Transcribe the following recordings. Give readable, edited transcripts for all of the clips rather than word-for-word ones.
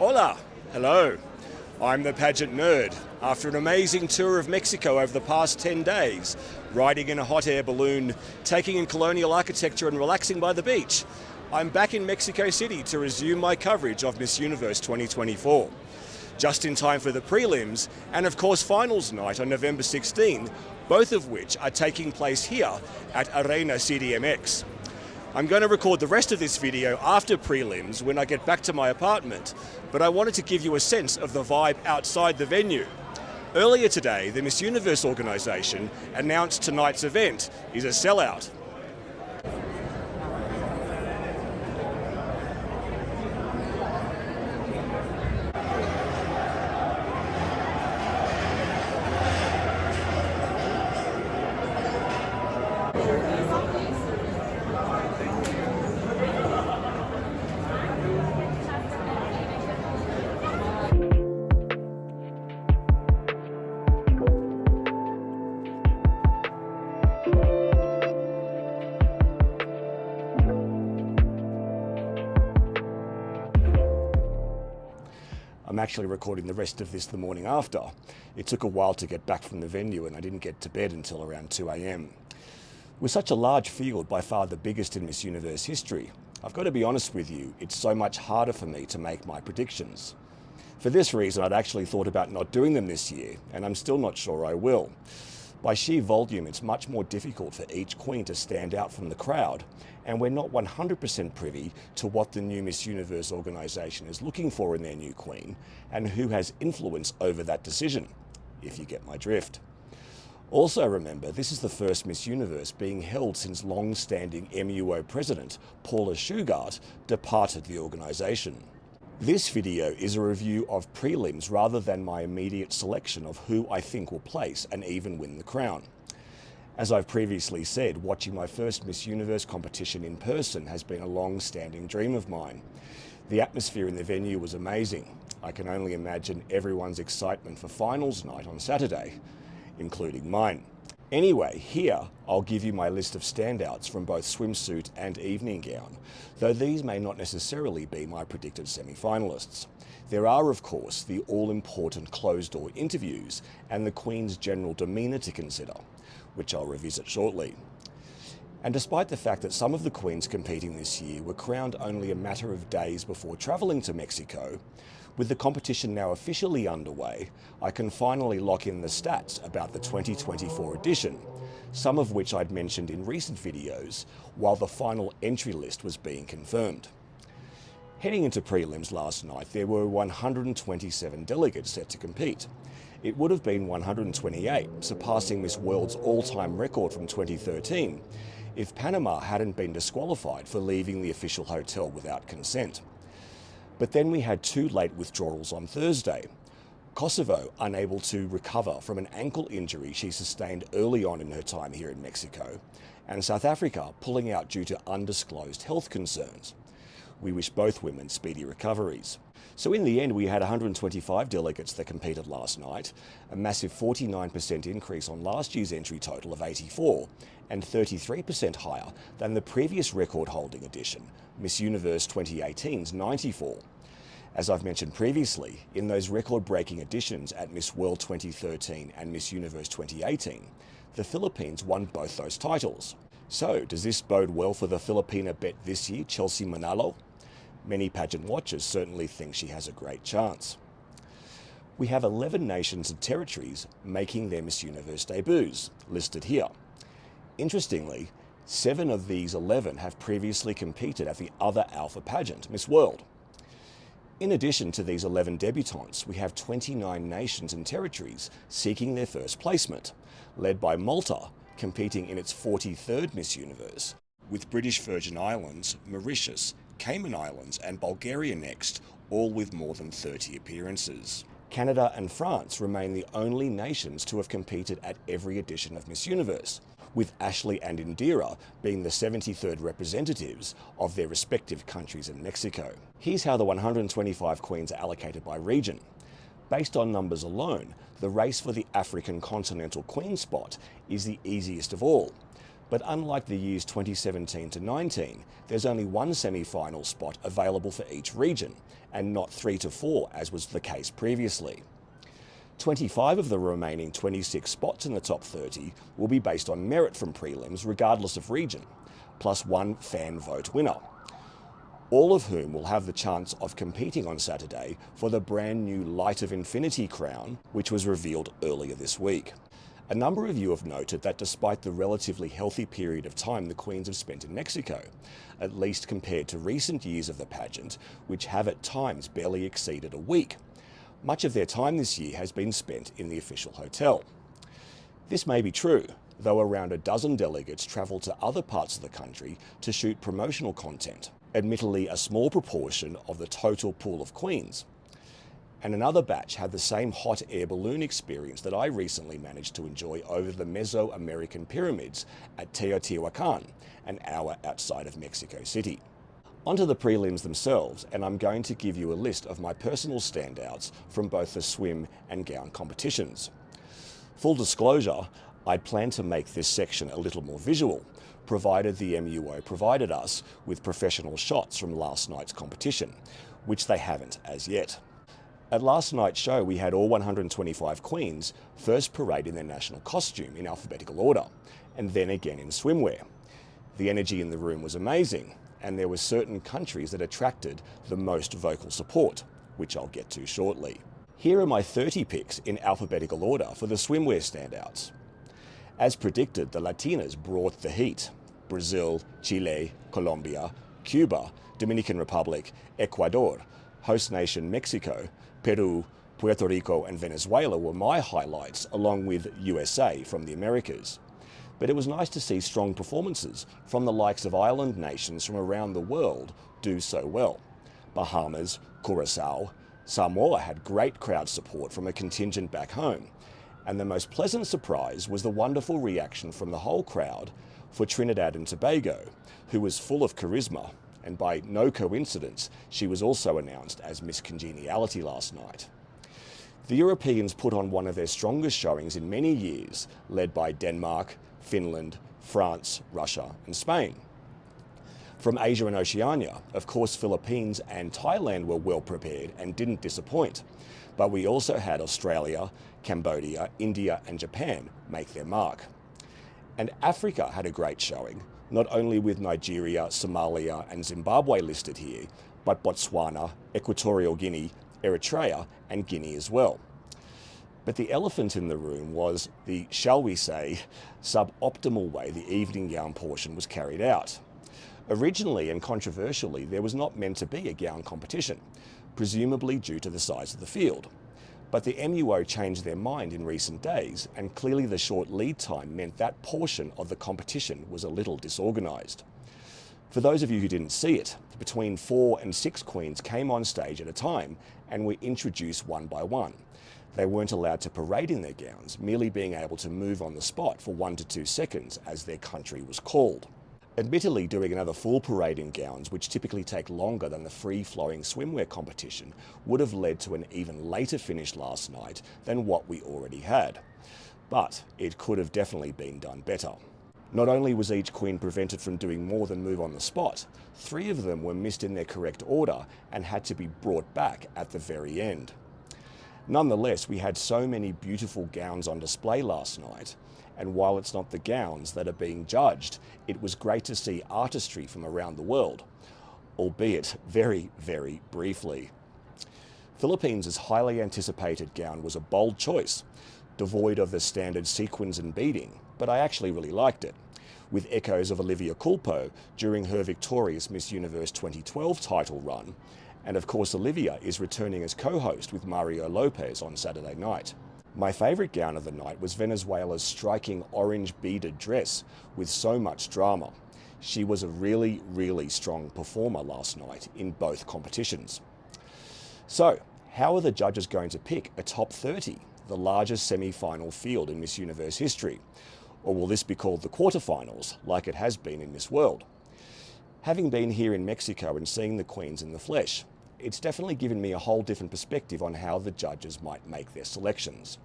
Hola! Hello! I'm the pageant nerd. After an amazing tour of Mexico over the past 10 days, riding in a hot air balloon, taking in colonial architecture and relaxing by the beach, I'm back in Mexico City to resume my coverage of Miss Universe 2024. Just in time for the prelims and of course finals night on November 16, both of which are taking place here at Arena CDMX. I'm going to record the rest of this video after prelims when I get back to my apartment, but I wanted to give you a sense of the vibe outside the venue. Earlier today, the Miss Universe organisation announced tonight's event is a sellout. I'm actually recording the rest of this the morning after. It took a while to get back from the venue and I didn't get to bed until around 2 a.m. With such a large field, by far the biggest in Miss Universe history, I've got to be honest with you, it's so much harder for me to make my predictions. For this reason, I'd actually thought about not doing them this year, and I'm still not sure I will. By sheer volume, it's much more difficult for each queen to stand out from the crowd, and we're not 100% privy to what the new Miss Universe organisation is looking for in their new queen, and who has influence over that decision, if you get my drift. Also remember, this is the first Miss Universe being held since long-standing MUO president Paula Shugart departed the organisation. This video is a review of prelims rather than my immediate selection of who I think will place and even win the crown. As I've previously said, watching my first Miss Universe competition in person has been a long-standing dream of mine. The atmosphere in the venue was amazing. I can only imagine everyone's excitement for finals night on Saturday, including mine. Anyway, here I'll give you my list of standouts from both swimsuit and evening gown, though these may not necessarily be my predicted semi-finalists. There are, of course, the all-important closed-door interviews and the Queen's general demeanour to consider, which I'll revisit shortly. And despite the fact that some of the queens competing this year were crowned only a matter of days before travelling to Mexico, with the competition now officially underway, I can finally lock in the stats about the 2024 edition, some of which I'd mentioned in recent videos, while the final entry list was being confirmed. Heading into prelims last night, there were 127 delegates set to compete. It would have been 128, surpassing Miss World's all-time record from 2013, if Panama hadn't been disqualified for leaving the official hotel without consent. But then we had two late withdrawals on Thursday. Kosovo unable to recover from an ankle injury she sustained early on in her time here in Mexico, and South Africa pulling out due to undisclosed health concerns. We wish both women speedy recoveries. So in the end, we had 125 delegates that competed last night, a massive 49% increase on last year's entry total of 84, and 33% higher than the previous record-holding edition, Miss Universe 2018's 94. As I've mentioned previously, in those record-breaking editions at Miss World 2013 and Miss Universe 2018, the Philippines won both those titles. So, does this bode well for the Filipina bet this year, Chelsea Manalo? Many pageant watchers certainly think she has a great chance. We have 11 nations and territories making their Miss Universe debuts, listed here. Interestingly, 7 of these 11 have previously competed at the other alpha pageant, Miss World. In addition to these 11 debutantes, we have 29 nations and territories seeking their first placement, led by Malta, competing in its 43rd Miss Universe, with British Virgin Islands, Mauritius, Cayman Islands and Bulgaria next, all with more than 30 appearances. Canada and France remain the only nations to have competed at every edition of Miss Universe, with Ashley and Indira being the 73rd representatives of their respective countries in Mexico. Here's how the 125 queens are allocated by region. Based on numbers alone, the race for the African continental queen spot is the easiest of all. But unlike the years 2017 to 19, there's only one semi-final spot available for each region, and not 3 to 4 as was the case previously. 25 of the remaining 26 spots in the top 30 will be based on merit from prelims regardless of region, plus one fan vote winner, all of whom will have the chance of competing on Saturday for the brand new Light of Infinity crown, which was revealed earlier this week. A number of you have noted that despite the relatively healthy period of time the Queens have spent in Mexico, at least compared to recent years of the pageant, which have at times barely exceeded a week, much of their time this year has been spent in the official hotel. This may be true, though around a dozen delegates travelled to other parts of the country to shoot promotional content, admittedly a small proportion of the total pool of queens. And another batch had the same hot air balloon experience that I recently managed to enjoy over the Mesoamerican pyramids at Teotihuacan, an hour outside of Mexico City. Onto the prelims themselves, and I'm going to give you a list of my personal standouts from both the swim and gown competitions. Full disclosure, I'd planned to make this section a little more visual, provided the MUO provided us with professional shots from last night's competition, which they haven't as yet. At last night's show, we had all 125 queens first parade in their national costume in alphabetical order, and then again in swimwear. The energy in the room was amazing, and there were certain countries that attracted the most vocal support, which I'll get to shortly. Here are my 30 picks in alphabetical order for the swimwear standouts. As predicted, the Latinas brought the heat. Brazil, Chile, Colombia, Cuba, Dominican Republic, Ecuador, host nation Mexico, Peru, Puerto Rico and Venezuela were my highlights, along with USA from the Americas. But it was nice to see strong performances from the likes of island nations from around the world do so well. Bahamas, Curacao, Samoa had great crowd support from a contingent back home. And the most pleasant surprise was the wonderful reaction from the whole crowd for Trinidad and Tobago, who was full of charisma, and by no coincidence, she was also announced as Miss Congeniality last night. The Europeans put on one of their strongest showings in many years, led by Denmark, Finland, France, Russia and Spain. From Asia and Oceania, of course, Philippines and Thailand were well prepared and didn't disappoint, but we also had Australia, Cambodia, India and Japan make their mark. And Africa had a great showing, not only with Nigeria, Somalia and Zimbabwe listed here, but Botswana, Equatorial Guinea, Eritrea and Guinea as well. But the elephant in the room was the, shall we say, suboptimal way the evening gown portion was carried out. Originally and controversially, there was not meant to be a gown competition, presumably due to the size of the field. But the MUO changed their mind in recent days, and clearly the short lead time meant that portion of the competition was a little disorganised. For those of you who didn't see it, between 4 and 6 queens came on stage at a time and were introduced one by one. They weren't allowed to parade in their gowns, merely being able to move on the spot for 1 to 2 seconds as their country was called. Admittedly, doing another full parade in gowns, which typically take longer than the free-flowing swimwear competition, would have led to an even later finish last night than what we already had. But it could have definitely been done better. Not only was each queen prevented from doing more than move on the spot, 3 of them were missed in their correct order and had to be brought back at the very end. Nonetheless, we had so many beautiful gowns on display last night, and while it's not the gowns that are being judged, it was great to see artistry from around the world, albeit very, very briefly. Philippines' highly anticipated gown was a bold choice, devoid of the standard sequins and beading, but I actually really liked it, with echoes of Olivia Culpo during her victorious Miss Universe 2012 title run, and of course Olivia is returning as co-host with Mario Lopez on Saturday night. My favourite gown of the night was Venezuela's striking orange beaded dress with so much drama. She was a really, really strong performer last night in both competitions. So, how are the judges going to pick a top 30, the largest semi-final field in Miss Universe history? Or will this be called the quarterfinals, like it has been in Miss World? Having been here in Mexico and seeing the queens in the flesh, it's definitely given me a whole different perspective on how the judges might make their selections.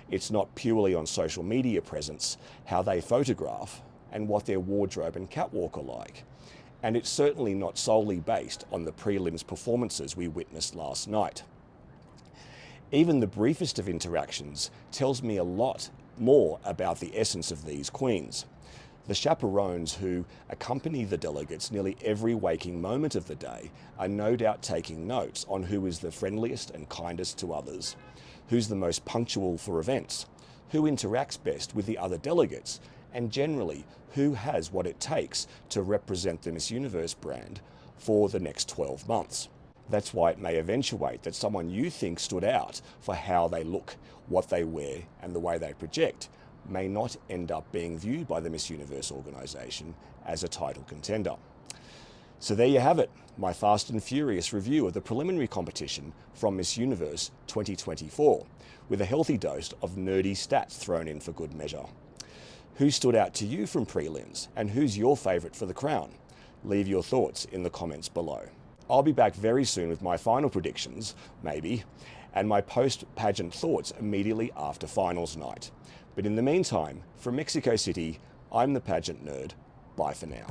It's not purely on social media presence, how they photograph, and what their wardrobe and catwalk are like. And it's certainly not solely based on the prelims performances we witnessed last night. Even the briefest of interactions tells me a lot more about the essence of these queens. The chaperones who accompany the delegates nearly every waking moment of the day are no doubt taking notes on who is the friendliest and kindest to others, who's the most punctual for events, who interacts best with the other delegates, and generally who has what it takes to represent the Miss Universe brand for the next 12 months. That's why it may eventuate that someone you think stood out for how they look, what they wear, and the way they project may not end up being viewed by the Miss Universe organisation as a title contender. So there you have it, my fast and furious review of the preliminary competition from Miss Universe 2024, with a healthy dose of nerdy stats thrown in for good measure. Who stood out to you from prelims, and who's your favourite for the crown? Leave your thoughts in the comments below. I'll be back very soon with my final predictions, maybe, and my post-pageant thoughts immediately after finals night. But in the meantime, from Mexico City, I'm the pageant nerd. Bye for now.